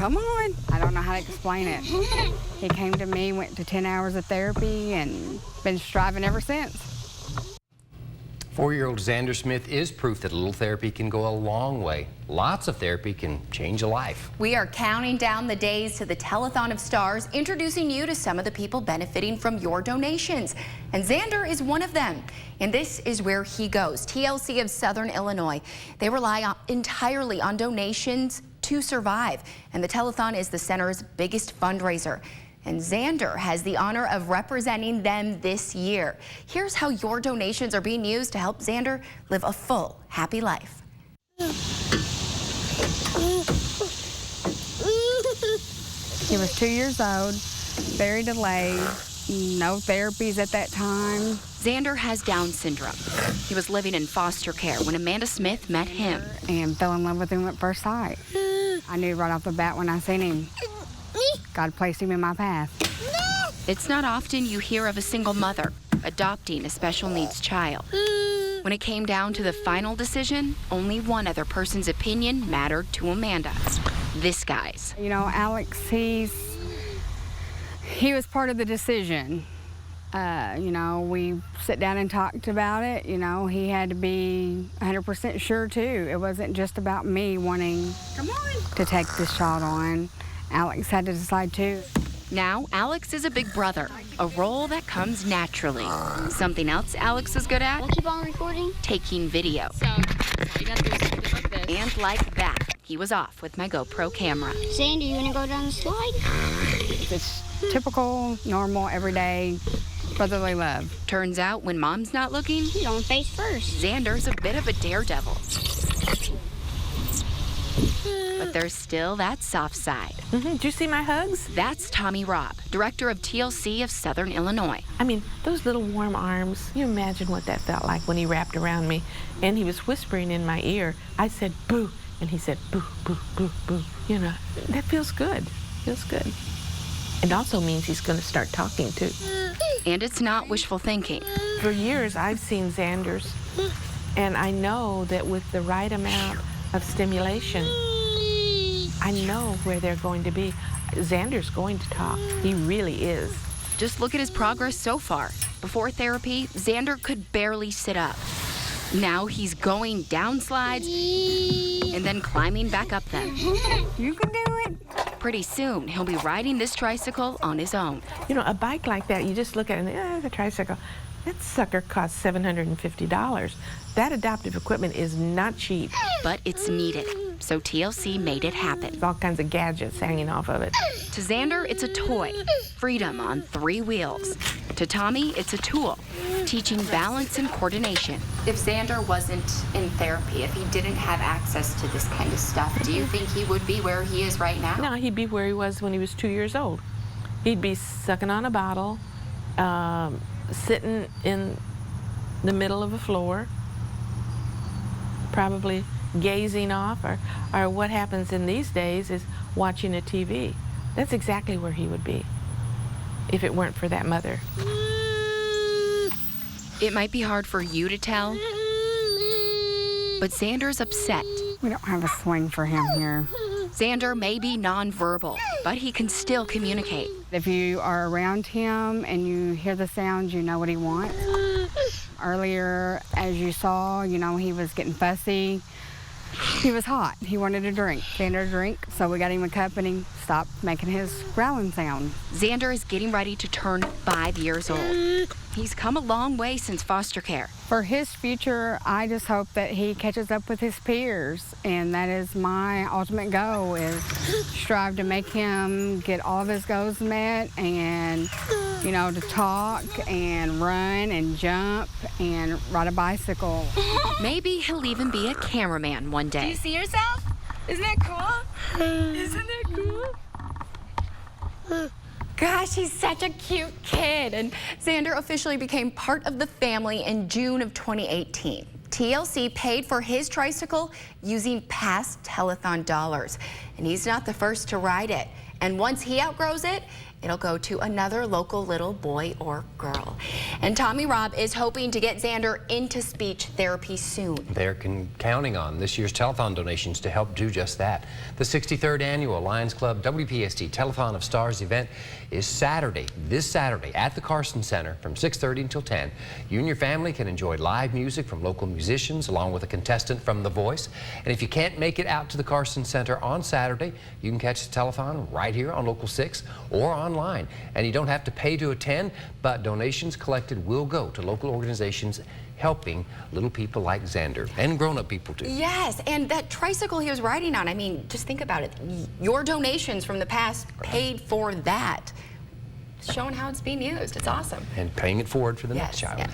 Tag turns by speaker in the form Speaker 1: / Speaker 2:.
Speaker 1: come on. I don't know how to explain it. He came to me, went to 10 hours of therapy, and been striving ever since.
Speaker 2: 4-year-old Xander Smith is proof that a little therapy can go a long way. Lots of therapy can change a life.
Speaker 3: We are counting down the days to the Telethon of Stars, introducing you to some of the people benefiting from your donations. And Xander is one of them. And this is where he goes. TLC of Southern Illinois. They rely entirely on donations to survive. And the Telethon is the center's biggest fundraiser. And Xander has the honor of representing them this year. Here's how your donations are being used to help Xander live a full, happy life.
Speaker 1: He was 2 years old, very delayed, no therapies at that time.
Speaker 3: Xander has Down syndrome. He was living in foster care when Amanda Smith met him.
Speaker 1: And fell in love with him at first sight. I knew right off the bat when I seen him. God placed him in my path.
Speaker 3: It's not often you hear of a single mother adopting a special needs child. When it came down to the final decision, only one other person's opinion mattered to Amanda. This guy's.
Speaker 1: You know, Alex, he was part of the decision. You know, we sit down and talked about it. You know, he had to be 100% sure too. It wasn't just about me wanting to take this child on. Alex had to decide too.
Speaker 3: Now, Alex is a big brother, a role that comes naturally. Something else Alex is good at?
Speaker 4: We'll keep on recording.
Speaker 3: Taking video.
Speaker 4: So, all you gotta do is hold it like this.
Speaker 3: And like that, he was off with my GoPro camera.
Speaker 4: Xander, you wanna go down the slide?
Speaker 1: It's typical, normal, everyday brotherly love.
Speaker 3: Turns out when mom's not looking,
Speaker 4: He's on face first.
Speaker 3: Xander's a bit of a daredevil. But there's still that soft side.
Speaker 5: Did you see my hugs?
Speaker 3: That's Tommy Robb, director of TLC of Southern Illinois.
Speaker 5: I mean, those little warm arms, you imagine what that felt like when he wrapped around me and he was whispering in my ear. I said, boo, and he said, boo, boo, boo, boo. You know, that feels good, feels good. It also means he's gonna start talking too.
Speaker 3: And it's not wishful thinking.
Speaker 5: For years, I've seen Xanders, and I know that with the right amount of stimulation, I know where they're going to be. Xander's going to talk. He really is.
Speaker 3: Just look at his progress so far. Before therapy, Xander could barely sit up. Now he's going down slides and then climbing back up them.
Speaker 1: You can do it.
Speaker 3: Pretty soon, he'll be riding this tricycle on his own.
Speaker 5: You know, a bike like that, you just look at it and, the tricycle. That sucker costs $750. That adoptive equipment is not cheap.
Speaker 3: But it's needed, so TLC made it happen.
Speaker 5: There's all kinds of gadgets hanging off of it.
Speaker 3: To Xander, it's a toy, freedom on 3 wheels. To Tommy, it's a tool, teaching balance and coordination. If Xander wasn't in therapy, if he didn't have access to this kind of stuff, do you think he would be where he is right now?
Speaker 5: No, he'd be where he was when he was 2 years old. He'd be sucking on a bottle, sitting in the middle of a floor, probably gazing off, or what happens in these days is watching a TV. That's exactly where he would be if it weren't for that mother.
Speaker 3: It might be hard for you to tell, but Xander's upset.
Speaker 1: We don't have a swing for him here.
Speaker 3: Xander may be nonverbal, but he can still communicate.
Speaker 1: If you are around him and you hear the sounds, you know what he wants. Earlier, as you saw, you know, he was getting fussy. He was hot. He wanted a drink. Xander a drink, so we got him a cup and he stopped making his growling sound.
Speaker 3: Xander is getting ready to turn 5 years old. He's come a long way since foster care.
Speaker 1: For his future, I just hope that he catches up with his peers, and that is my ultimate goal, is strive to make him get all of his goals met, and, you know, to talk and run and jump and ride a bicycle.
Speaker 3: Maybe he'll even be a cameraman one day.
Speaker 6: Do you see yourself? Isn't that cool? Isn't that cool?
Speaker 3: Gosh, he's such a cute kid. And Xander officially became part of the family in June of 2018. TLC paid for his tricycle using past telethon dollars. And he's not the first to ride it. And once he outgrows it, it'll go to another local little boy or girl. And Tommy Robb is hoping to get Xander into speech therapy soon.
Speaker 2: They're counting on this year's Telethon donations to help do just that. The 63rd annual Lions Club WPST Telethon of Stars event is Saturday, this Saturday, at the Carson Center from 6:30 until 10. You and your family can enjoy live music from local musicians along with a contestant from The Voice. And if you can't make it out to the Carson Center on Saturday, you can catch the telethon right here on Local 6 or online. And you don't have to pay to attend, but donations collected will go to local organizations helping little people like Xander and grown-up people too.
Speaker 3: Yes, and that tricycle he was riding on, I mean, just think about it. Your donations from the past paid for that. Showing how it's being used. It's awesome.
Speaker 2: And paying it forward for the
Speaker 3: Yes,
Speaker 2: next child.
Speaker 3: yes.